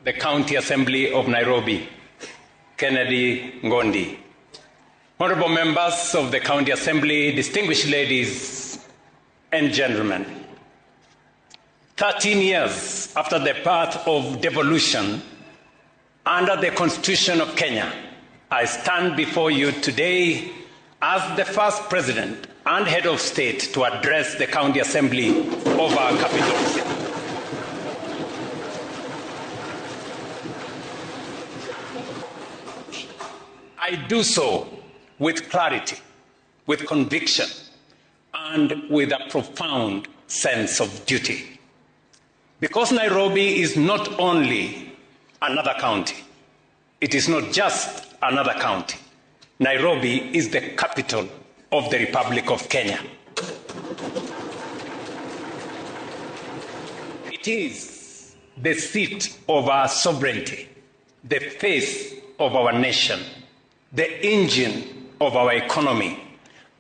the County Assembly of Nairobi, Kennedy Ngondi. Honorable members of the County Assembly, distinguished ladies and gentlemen, 13 years after the birth of devolution under the Constitution of Kenya, I stand before you today as the first president and head of state to address the County Assembly of our capital city. I do so with clarity, with conviction, and with a profound sense of duty. Because Nairobi is not only another county, it is not just another county. Nairobi is the capital of the Republic of Kenya. It is the seat of our sovereignty, the face of our nation, the engine of our economy,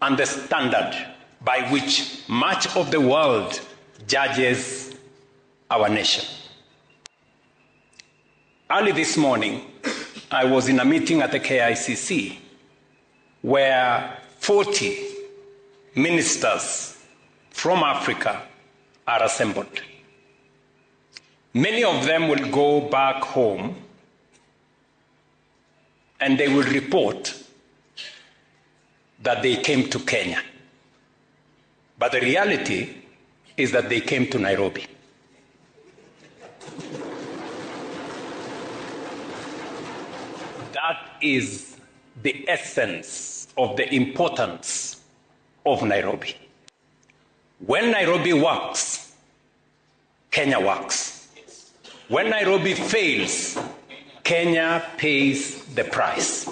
and the standard by which much of the world judges our nation. Early this morning, I was in a meeting at the KICC where 40 ministers from Africa are assembled. Many of them will go back home and they will report that they came to Kenya. But the reality is that they came to Nairobi. That is the essence of the importance of Nairobi. When Nairobi works, Kenya works. When Nairobi fails, Kenya pays the price.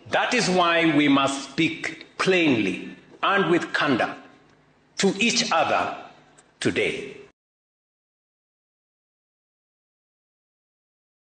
That is why we must speak plainly and with candor to each other today.